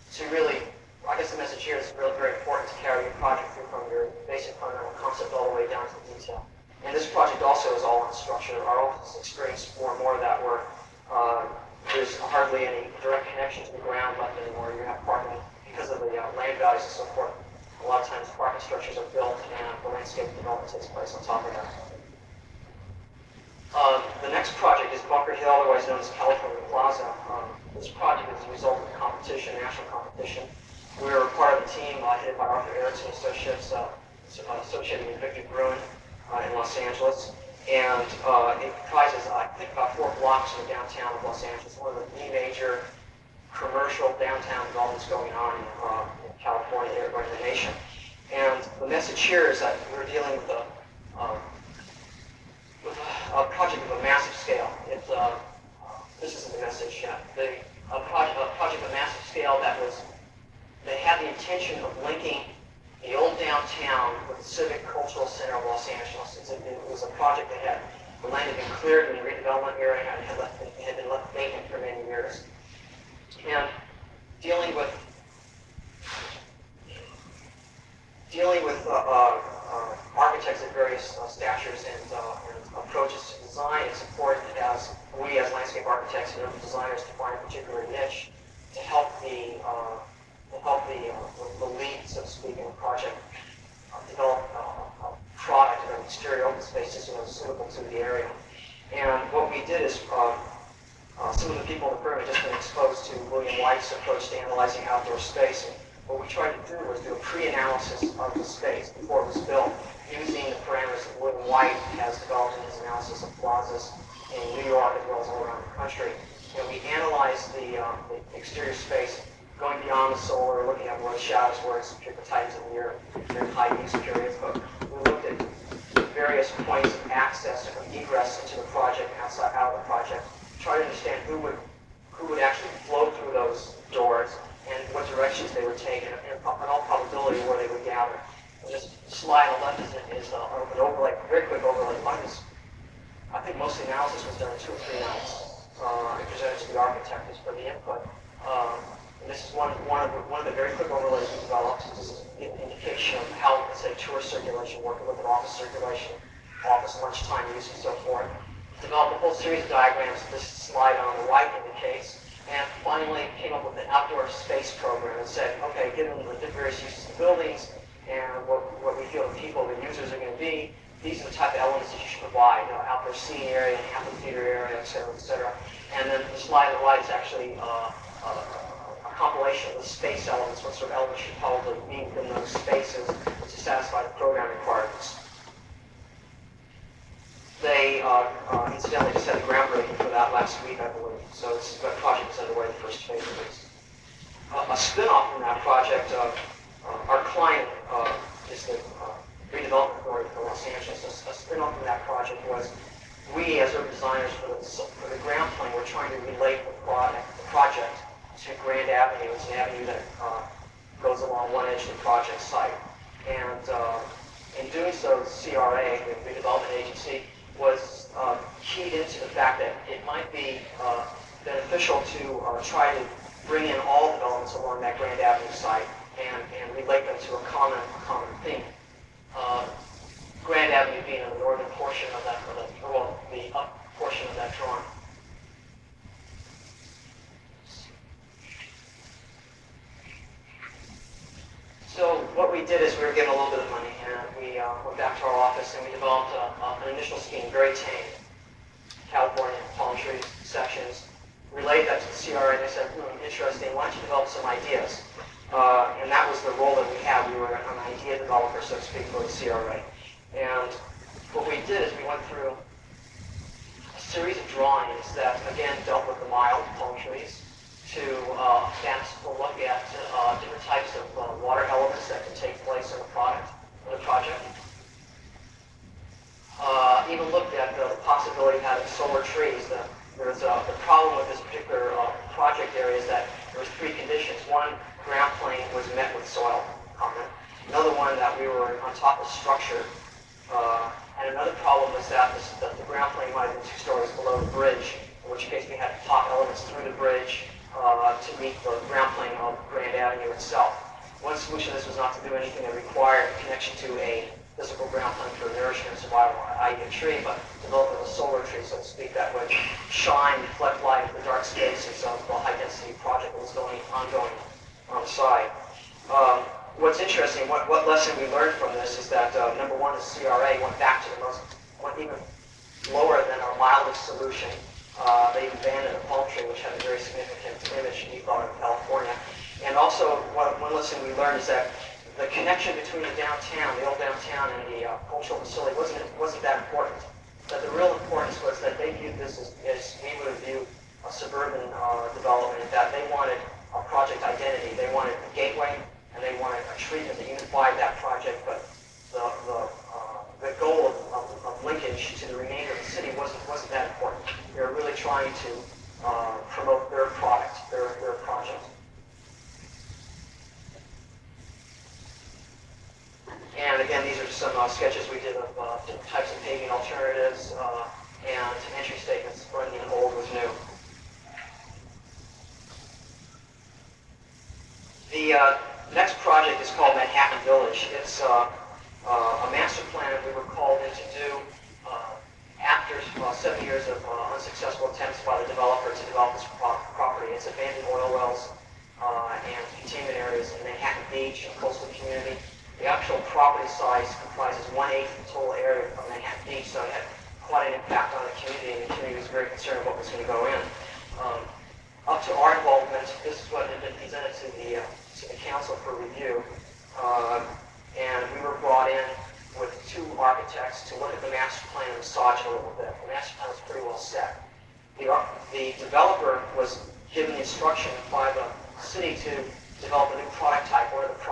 So really, I guess the message here is really very important to carry your project through from your basic fundamental concept all the way down to the detail. And this project also is all on structure. Our office experienced more and more of that where there's hardly any direct connection to the ground left anymore. You have parking because of the land values and so forth. A lot of times parking structures are built and the landscape development takes place on top of that. The next project is Bunker Hill, otherwise known as California Plaza. This project is a result of a competition, national competition. We were part of the team headed by Arthur Erickson Associates, associated with Victor Bruin in Los Angeles. And it comprises, I think, about 4 blocks in the downtown of Los Angeles, one of the major commercial downtown developments going on in California, everywhere in the nation. And the message here is that we're dealing with a project of a massive scale. This isn't the message yet. A project of a massive scale they had the intention of linking the old downtown with the civic cultural center of Los Angeles. It was a project that the land had been cleared in the redevelopment area and had been left vacant for many years. And dealing with architects of various statures and approaches to design, it's important as we as landscape architects and other designers define a particular niche to help the lead, so to speak, in the project develop a product or an exterior open space system that was suitable to the area. And what we did is some of the people in the firm had just been exposed to William White's approach to analyzing outdoor space. And what we tried to do was do a pre-analysis of the space before it was built, using the parameters that William White has developed in his analysis of plazas in New York as well as all around the country. And we analyzed the exterior space, going beyond the solar, looking at where the shadows were at particular times of the year, during high use periods. But we looked at various points of access or egress into the project and out of the project, try to understand who would actually flow through those doors and what directions they would take, and in all probability where they would gather. This slide on the left is an overlay, very quick overlay. I think most of the analysis was done in 2 or 3 nights. I presented to the architect for the input. And this is one of the very quick overlays we developed. This is an indication of how, let's say, tourist circulation worked. We looked at office circulation, office lunchtime use, and so forth. Developed a whole series of diagrams that this slide on the right indicates. And finally came up with an outdoor space program and said, okay, given the various uses of buildings and what we feel the people, the users are going to be, these are the type of elements that you should provide, outdoor seating area, amphitheater area, et cetera, et cetera. And then the slide on the right is actually a compilation of the space elements, what sort of elements should probably be within those spaces to satisfy the program requirements. They incidentally just had the groundbreaking for that last week, I believe. So that project is underway, the first phase of this. A spin-off from that project, our client is the redevelopment authority for Los Angeles. A spin-off from that project was we, as urban designers for the ground plane, were trying to relate the project to Grand Avenue. It's an avenue that goes along one edge of the project site. And in doing so, the CRA, the redevelopment agency, was keyed into the fact that it might be beneficial to try to bring in all developments along that Grand Avenue site and relate them to a common theme. Grand Avenue being in the northern portion of that, the up portion of that drawing. So what we did is we were given a little bit of money, and we went back to our office and we developed an initial scheme, very tame, California palm trees sections. Relayed that to the CRA, and they said, interesting, why don't you develop some ideas? And that was the role that we had. We were an idea developer, so to speak, for the CRA. And what we did is we went through a series of drawings that, again, dealt with the mild palm trees to advance a look at different types of water elements that can take place in the project. Even looked at the possibility of having solar trees. The problem with this particular project area is that there was three conditions. One, ground plane was met with soil content. Another one, that we were on top of structure. And another problem was that the ground plane might have been 2 stories below the bridge, in which case we had to pop elements through the bridge to meet the ground plane on Grand Avenue itself. One solution to this was not to do anything that required a connection to a physical ground plane for nourishment and survival, i.e. a tree, but develop a solar tree, so to speak, that would shine, reflect light in the dark spaces of the high-density project that was ongoing on the side. What's interesting, what lesson we learned from this is that, number one, the CRA went back to went even lower than our mildest solution. They abandoned a palm tree, which had a very significant image in California. And also, one lesson we learned is that the connection between the old downtown, and the cultural facility wasn't that important. That the real importance was that they viewed this as we would view a suburban development, that they wanted a project identity. They wanted a gateway, and they wanted a treatment that unified that project, but the goal of linkage to the remainder of the city wasn't that important. They were really trying to promote their product, their project. And again, these are some sketches we did of different types of paving alternatives and entry statements, running in old with new. The next project is called Manhattan Village. It's a master plan that we were called in to do after 7 years of unsuccessful attempts by the developer to develop this property. It's abandoned oil wells and containment areas in Manhattan Beach, a coastal community. The actual property size comprises 1/8 of the total area of Manhattan Beach, so it had quite an impact on the community, and the community was very concerned about what was going to go in. Up to our involvement, this is what had been presented to the council for review, and we were brought in with 2 architects to look at the master plan and massage it a little bit. The master plan was pretty well set. The developer was given the instruction by the city to develop a new product type. One of the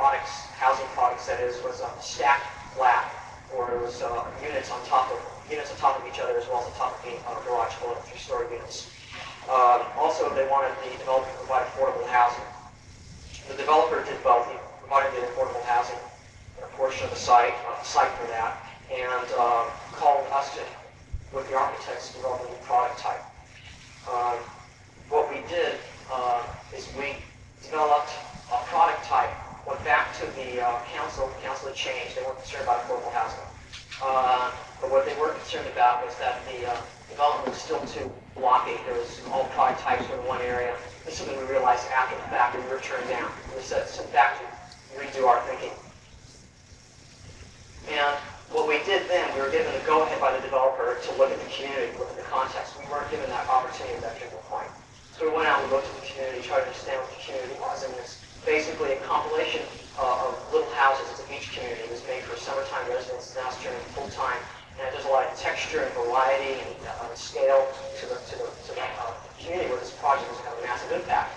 housing products that is, was a stacked flat, or it was units on top of each other, as well as on top of the garage full of 3-story units. Also, they wanted the developer to provide affordable housing. The developer did both. He provided the affordable housing, a portion of the site for that, and called us to, with the architects, to develop a new product type. What we did is we developed a product type, went back to the council had changed. They weren't concerned about affordable housing. But what they were concerned about was that the development was still too blocky. There was all product types were in one area. This is something we realized after the fact, and we were turned down. We said, sent back to redo our thinking. And what we did then, we were given the go-ahead by the developer to look at the community, look at the context. We weren't given that opportunity at that particular point. So we went out and looked at the community, tried to understand what the community was, and it's basically a compilation of little houses. It's a beach community. It was made for summertime residents. Now it's turning full-time, and there's a lot of texture and variety and scale to the community where this project was going to have a massive impact.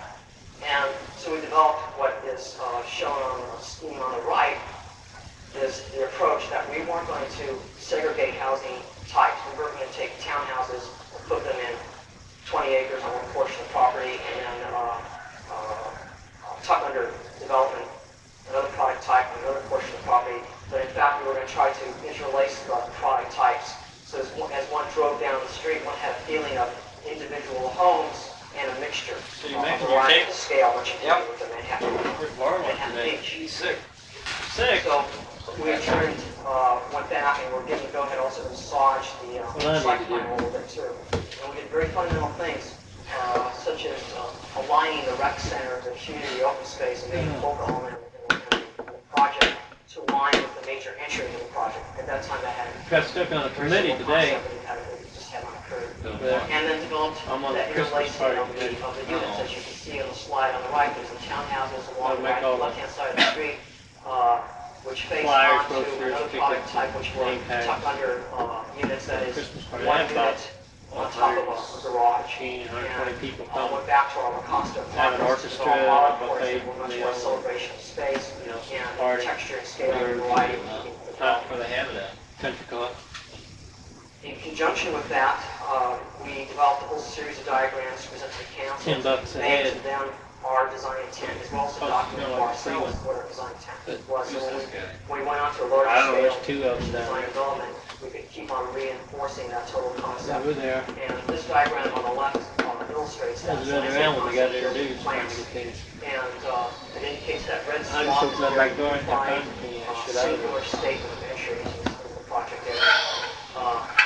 And so we developed what is shown on the scheme on the right, is the approach that we weren't going to segregate housing types. We were going to take townhouses and put them in 20 acres on one portion of the property, and then tuck under development another product type on another portion of the property. But in fact, we were going to try to interlace the product types. So as one drove down the street, one had a feeling of individual homes and a mixture. So you make a variety of scale, what you can do with the Manhattan today. Beach. He's sick. So we went back and we're getting to go ahead also to massage the site plan a little bit too. And we did very fundamental things, such as aligning the rec center, the community open space, and making focal element in the project to align with the major entry into the project. At that time, that hadn't Got stuck on a committee today. just hadn't occurred. Yeah. And then developed I'm on that the Christmas interlacing party of the units, as you can see on the slide on the right. There's the townhouses along the left-hand side of the street, which face Flyers, onto posters, another tickets, product type, which were name tags. tucked under units, that is Christmas party. one I have about unit on top of a garage. 120 people And come. went back to our La Costa Have an apartments, orchestra, all buffet, were much meal, more celebration of space and party, texture and scale and variety. Top for the habit of country club. In conjunction with that, we developed a whole series of diagrams to present to the council. $10 a They head. to them our design intent as well as a Oh, document no, for like free ourselves one. what our design intent But was. So who's this guy? when we went on to a larger I don't know, scale there's two of them down design there. development, we could keep on reinforcing that total concept. Over there. And this diagram on the left illustrates that. That's another round when they got introduced. Trying to Plants. get things. And it indicates that red I just swath opened is that very back door and have defined, time to clean that shit out of singular there. statement of entry into the project area.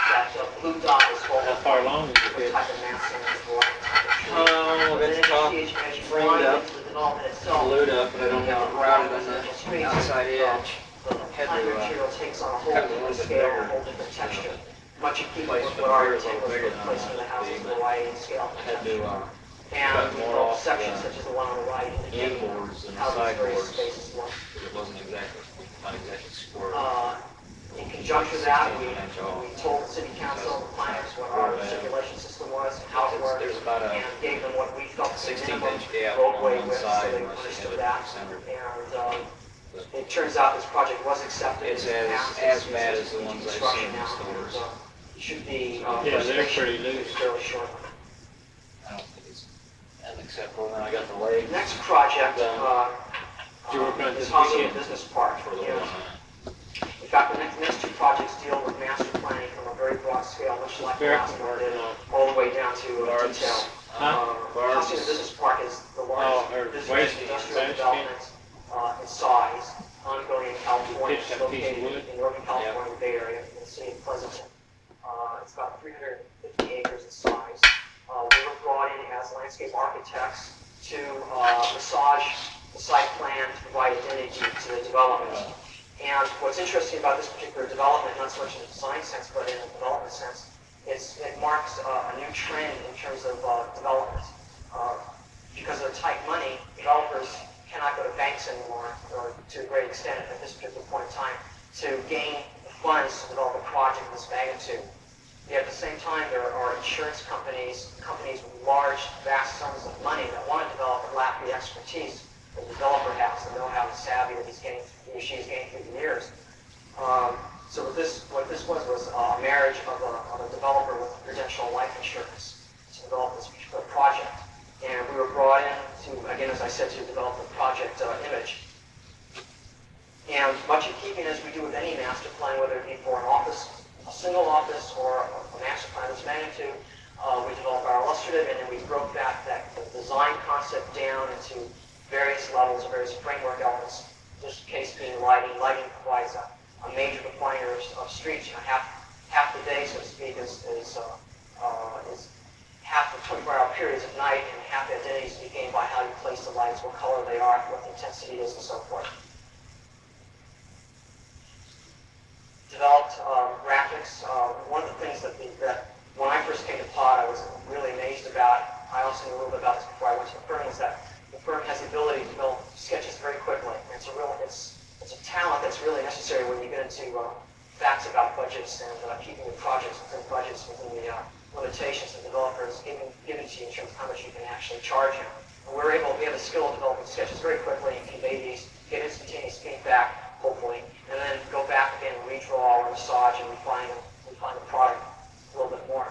That blue dot is called How far along is it? different type of massing and variety type of tree. Oh, Then it's top as you framed grind up, into the development itself, glued up, but I don't have it routed on the outside edge. the Had plant to, material takes on a whole cut it a different little bit scale, a bigger. whole different texture. Much in keeping with Placement what our here is a intent little was bigger for than placement of the houses, the- variety and scale. and Had texture. to And cut we more built off sections the such as the one on the right indicating inboards and the how these various sideboards. spaces work. It wasn't exactly, not exactly square. In conjunction with that, we told the city council, the planners, what our circulation system was, how it worked, There's about a and gave them what we felt was the 16 minimum inch gap on roadway one width, so side they unless you understood have it that. centered. And it turns out this project was accepted. It's in the as- past. as It's bad used as the in ones I've construction seen in now, stores. and, it should be, Yeah, they're pretty loose. fairly short. I don't think it's unacceptable. Then I got the leg Next project, Did you work on is this housing weekend? and business park. for a little And while. in fact, the next two projects deal with master planning from a very broad scale, much like the Fair. last one did, all the way down to Barbs. detail. Huh? Housing and business park is the largest or business waste industrial management. development in size, ongoing in California, Pitch it's that piece of located wood. in Northern California, the Bay Area, in the city of Pleasanton. It's about 350 acres in size. We were brought in as landscape architects to massage the site plan to provide identity to the development. And what's interesting about this particular development, not so much in the design sense, but in the development sense, is it marks a new trend in terms of development. Because of the tight money, developers cannot go to banks anymore, or to a great extent at this particular point in time, to gain the funds to develop a project of this magnitude. Yet at the same time, there are insurance companies with large, vast sums of money that want to develop and lack the expertise the developer has, the know-how and savvy that he or she has gained through the years. So what this was a marriage of a developer with Prudential life insurance to develop this particular project. And we were brought in to, again, as I said, to develop the project image. And much in keeping as we do with any master plan, whether it be for an office, a single office, or a master plan of this magnitude, we developed our illustrative, and then we broke the design concept down into various levels or various framework elements. This case being lighting. Lighting provides a major definer of streets. You know, half the day, so to speak, is half the 24-hour periods of night, and half the identity is gained by how you place the lights, what color they are, what the intensity is, and so forth. Developed graphics. One of the things that when I first came to POD, I was really amazed about. I also knew a little bit about this before I went to the firm. Is that the firm has the ability to build sketches very quickly. And it's a talent that's really necessary when you get into facts about budgets and keeping the projects within budgets, within the limitations the developers given to you in terms of how much you can actually charge them. And we have the skill of developing sketches very quickly and convey these, get instantaneous feedback, hopefully, and then go back again and redraw or massage and refine the product a little bit more.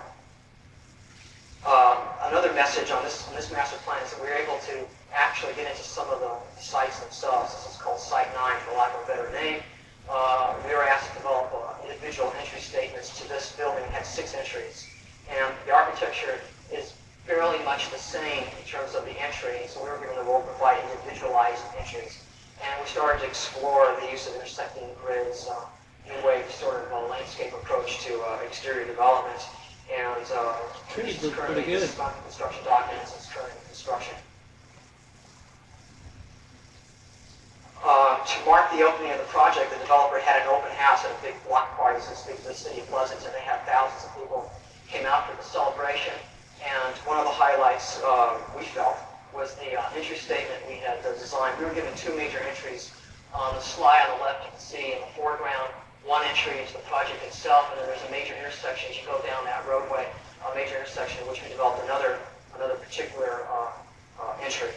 Another message on this master plan is that we were able to actually get into some of the sites themselves. This is called Site 9, for lack of a better name. We were asked to develop individual entry statements to this building. It had 6 entries. And the architecture is fairly much the same in terms of the entry, so we were given the role to provide individualized entries. And we started to explore the use of intersecting grids, new way of sort of a landscape approach to exterior development. And Trees it's look currently pretty good. it's not in construction documents, it's currently in construction. To mark the opening of the project, the developer had an open house at a big block party, so to speak, for the city of Pleasanton. They had thousands of people came out for the celebration. And one of the highlights we felt was the entry statement we had designed. We were given 2 major entries. On the slide on the left, you can see in the foreground, one entry into the project itself, and then there's a major intersection as you go down that roadway, a major intersection in which we developed another particular entry.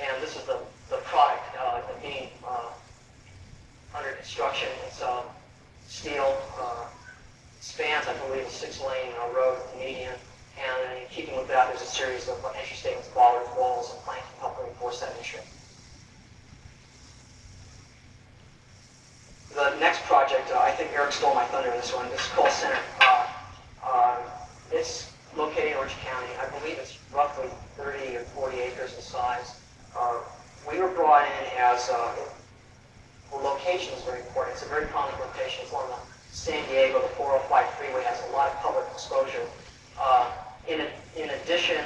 And this is the product being under construction. It's steel, spans, I believe, a 6-lane road with the median. And in keeping with that, there's a series of entry statements, bollards, walls, and planking to help reinforce that entry. The next project, I think Eric stole my thunder in this one. This is called Center. It's located in Orange County. I believe it's roughly 30 or 40 acres in size. We were brought in as, the location is very important. It's a very common location. It's along the San Diego, the 405 freeway has a lot of public exposure. In addition,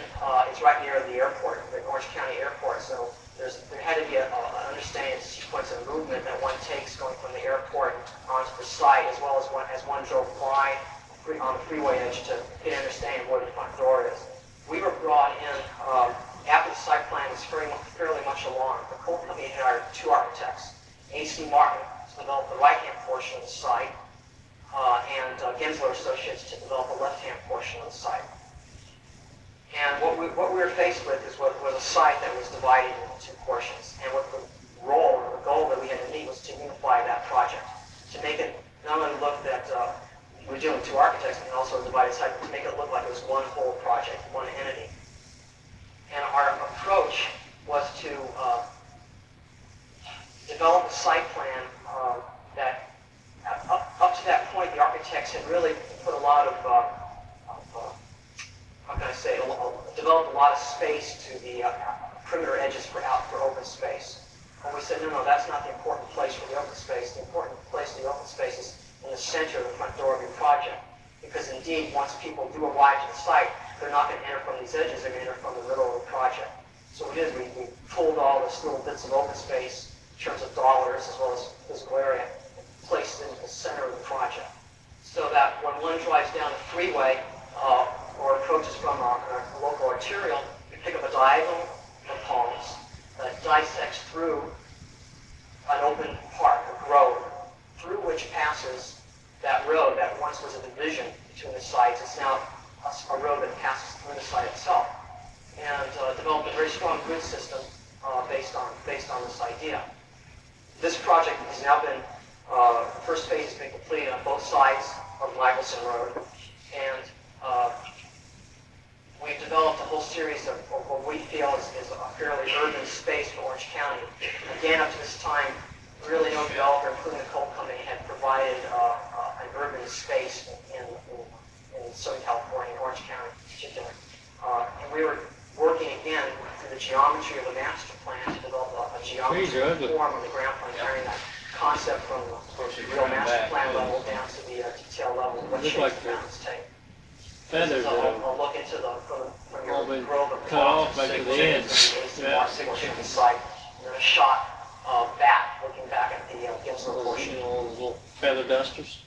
it's right near the airport, the Orange County Airport, so there had to be an understanding of the sequence of movement that one takes going from the airport onto the site, as well as one drove by on the freeway edge to get an understanding of where the front door is. We were brought in after the site plan was fairly much along. The coal company had hired 2 architects, A.C. Martin to develop the right-hand portion of the site, and Gensler Associates to develop the left-hand portion of the site. And what we were faced with was a site that was divided into 2 portions. And what the role or the goal that we had to meet was to unify that project, to make it not only look that we're dealing with 2 architects and also a divided site, but to make it look like it was one whole project, one entity. And our approach was to develop a site plan that up to that point, the architects had really put a lot of, how can I say, developed a lot of space to the perimeter edges for open space. And we said, no, that's not the important place for the open space. The important place for the open space is in the center of the front door of your project. Because indeed, once people do arrive to the site, they're not going to enter from these edges, they're going to enter from the middle of the project. So what we did is we pulled all this little bits of open space in terms of dollars as well as physical area, and placed it in the center of the project. So that when one drives down the freeway or approaches from our local arterial, we pick up a diagonal of palms that dissects through an open park, a road, through which passes that road that once was a division between the sites. It's now a road that passes through the site itself, and developed a very strong grid system based on this idea. This project has now been, the first phase has been completed on both sides of Michelson Road, and we've developed a whole series of what we feel is a fairly urban space for Orange County. Again, up to this time, really no developer, including the coal company, had provided an urban space in Southern California, in Orange County in particular. And we were working again through the geometry of the master plan to develop a geometry form of the ground plan, carrying that concept from the real master plan level down to the detail level of what shape the mountains take. Feathers that I'll look into from your been grove of cut off back to the end. Yeah. Portion of the site, and then a shot back, looking back at the Gensler portion. Little feather dusters.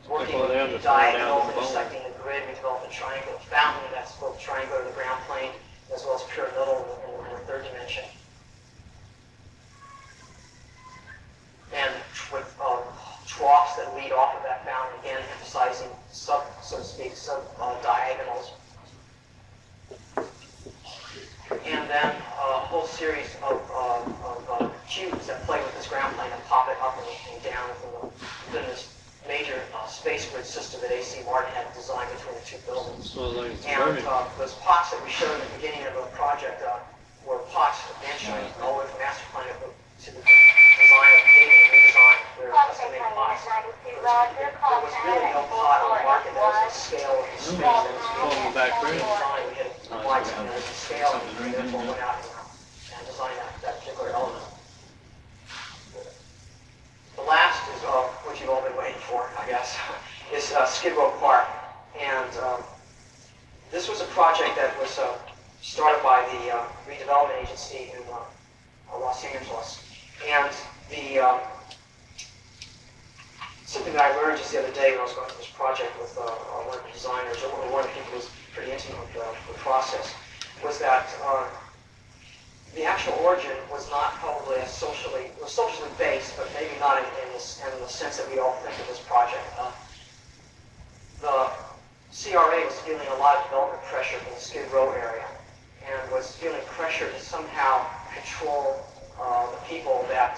Working Like with them the to throw down diagonal, to the bone. intersecting the grid, we developed a triangular fountain that's both triangular to the ground plane, as well as pyramidal in the 3rd dimension. And with troughs that lead off of that fountain, again emphasizing so to speak, diagonals. And then a whole series of cubes that play with this ground plane and pop it up and down within this major space grid system that A.C. Martin had designed between the 2 buildings. And those pots that we showed at the beginning of the project were pots mentioned all the way from master plan to the design of paving and redesign. They're custom-made pots. There was really no pot on the market that was the scale of the space that was On the back room. designed. We had applied something that was the scale, and we therefore went out and designed that particular element. The last is what you've all been waiting for, I guess, is Skid Row Park. And this was a project that was started by the redevelopment agency in Los Angeles. And something that I learned just the other day when I was going through this project with one of the designers, or one of the people who was pretty intimate with the process, was that the actual origin was not probably it was socially based, but maybe not in the sense that we all think of this project. The CRA was feeling a lot of development pressure from the Skid Row area and was feeling pressure to somehow control the people that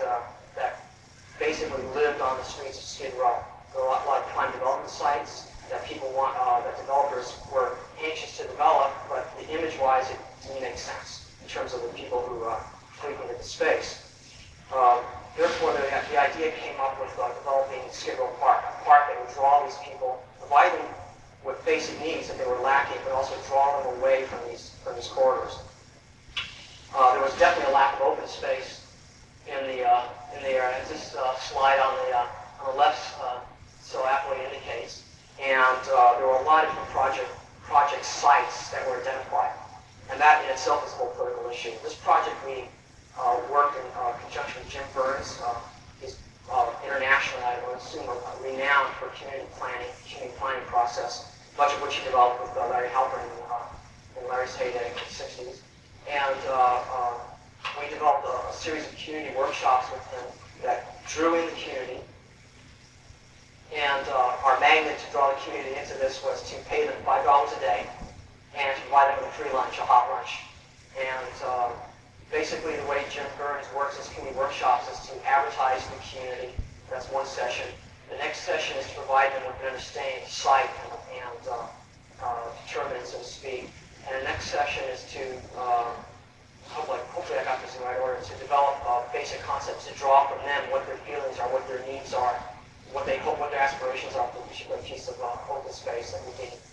basically lived on the streets of Skid Row. There were a lot of prime development sites that that developers were anxious to develop, but image-wise it didn't make sense in terms of the people who frequented the space. Therefore, the idea came up with developing Skid Row Park, a park that would draw these people, provide them with basic needs that they were lacking, but also draw them away from these corridors. There was definitely a lack of open space in the area. As this slide on the left so aptly indicates, and there were a lot of different project sites that were identified, and that in itself is a whole political issue. This project we worked in conjunction with Jim Burns. He's internationally, I would assume, renowned for community planning process, much of which he developed with Larry Halpern in Larry's heyday in the 60s. And we developed a series of community workshops with him that drew in the community. And our magnet to draw the community into this was to pay them $5 a day and to provide them with a free lunch, a hot lunch. And basically the way Jim Burns works his community workshops is to advertise the community. That's one session. The next session is to provide them with an understanding of the site and determine it, so to speak. And the next session is to, hopefully I got this in the right order, to develop basic concepts to draw from them what their feelings are, what their needs are, what they hope, what their aspirations are for a particular piece of open space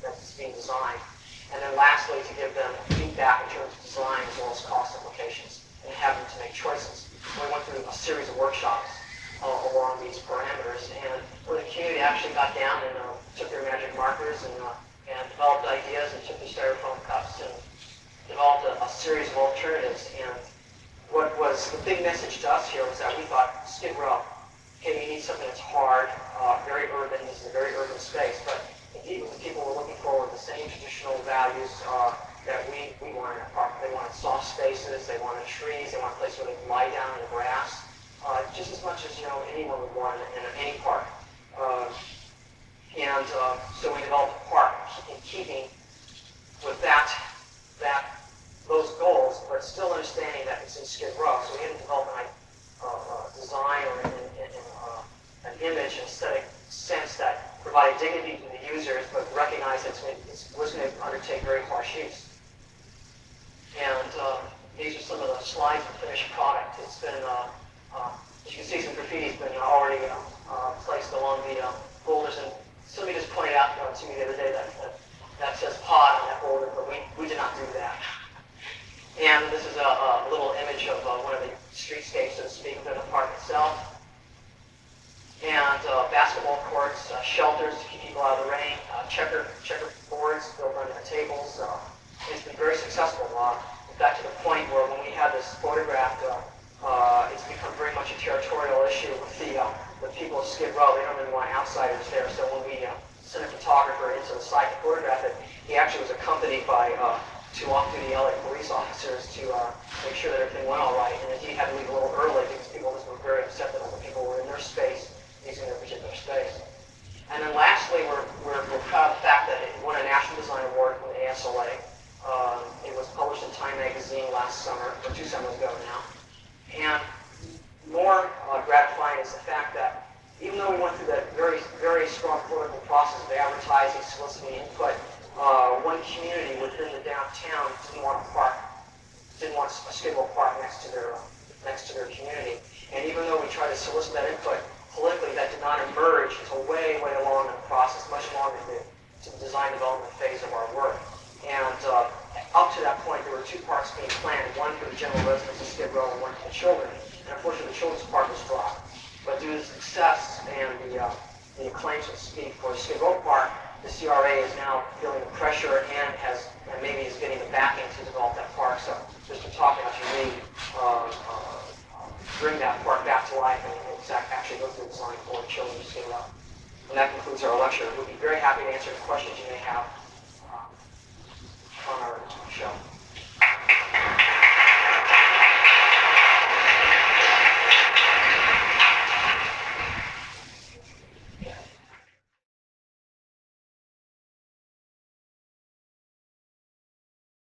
that's being designed. And then lastly, to give them feedback in terms of design as well as cost implications and have them to make choices. We went through a series of workshops along these parameters, and where the community actually got down and took their magic markers and developed ideas and took their styrofoam cups and developed a series of alternatives. And what was the big message to us here was that we thought Skid Row, okay, you need something that's hard, very urban. This is a very urban space, but indeed, the people were looking for the same traditional values that we wanted in a park. They wanted soft spaces, they wanted trees, they wanted a place where they could lie down in the grass, just as much as anyone would want in any park. So we developed a park in keeping with those goals, but still understanding that it's in Skid Row. So we hadn't developed a design or an image, an aesthetic sense that provided dignity to the users, but recognized that it was going to undertake very harsh use. And these are some of the slides of the finished product. It's been, as you can see, some graffiti has been already placed along the boulders. And somebody just pointed out to me the other day that says pod on that boulder, but we did not do that. And this is a little image of one of the streetscapes, so to speak, within the park itself. And basketball courts, shelters to keep people out of the rain, checker boards built on the tables. It's been very successful. In fact, to the point where when we had this photographed, it's become very much a territorial issue with the people of Skid Row. They don't really want outsiders there. So when we sent a photographer into the site to photograph it, he actually was accompanied by two off-duty LA police officers to make sure that everything went all right. And indeed had to leave a little early because people were very upset that other people were in their space, using their particular space. And then lastly, we're proud of the fact that it won a National Design Award from the ASLA. It was published in Time magazine last summer, or 2 summers ago now. And more gratifying is the fact that even though we went through that very, very strong political process of advertising, soliciting input, one community within the downtown didn't want a Skid Row park next to their community. And even though we tried to solicit that input politically, that did not emerge until way, way along in the process, much longer to the design development phase of our work. And up to that point, there were 2 parks being planned, one for the general residents of Skid Row and one for the children. And unfortunately, the children's park was dropped. But due to the success and the acclaim, so to speak, for the Skid Row Park, the CRA is now feeling the pressure and maybe is getting the backing to develop that park. So just to talk about you bring that park back to life and actually go through the design for the children to Skid Row. And that concludes our lecture. We'll be very happy to answer the questions you may have on our show.